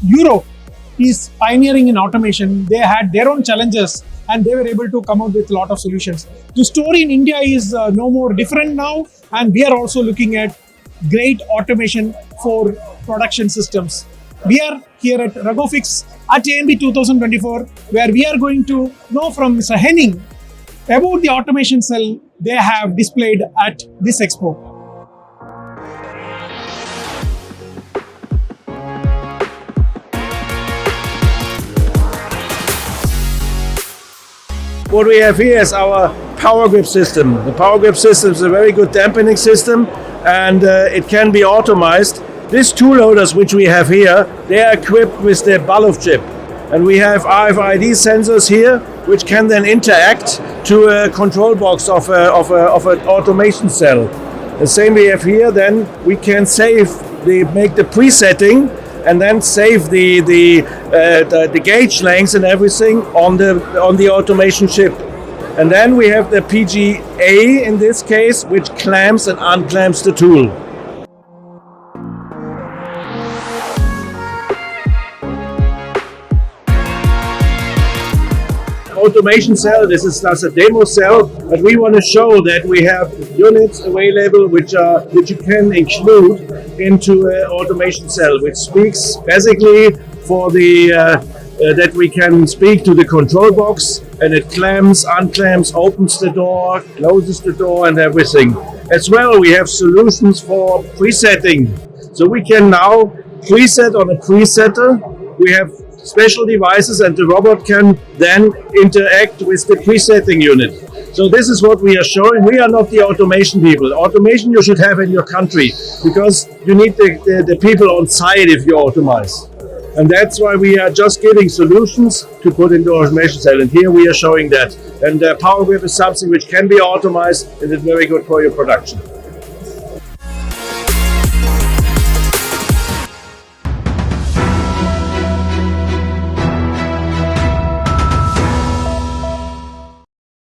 Europe is pioneering in automation. They had their own challenges and they were able to come out with a lot of solutions. The story in India is no more different now, and we are also looking at great automation for production systems. We are here at REGO-FIX at AMB 2024, where we are going to know from Mr. Henning about the automation cell they have displayed at this expo. What we have here is our power grip system. The power grip system is a very good dampening system, and it can be optimized. These two loaders which we have here, they are equipped with the Balluff chip. And we have RFID sensors here which can then interact to a control box of an automation cell. The same we have here, then we can make the presetting and then save the gauge lengths and everything on the automation chip. And then we have the PGA in this case, which clamps and unclamps the tool. Automation cell, this is just a demo cell, but we want to show that we have units available which you can include into an automation cell, which speaks basically for the that we can speak to the control box, and it clamps, unclamps, opens the door, closes the door, and everything. As well, we have solutions for presetting, so we can now preset on a presetter. We have special devices, and the robot can then interact with the presetting unit. So this is what we are showing. We are not the automation people. Automation you should have in your country, because you need the people on site if you optimize. And that's why we are just giving solutions to put into automation cell. And here we are showing that. And Power Grip is something which can be optimized, and it's very good for your production.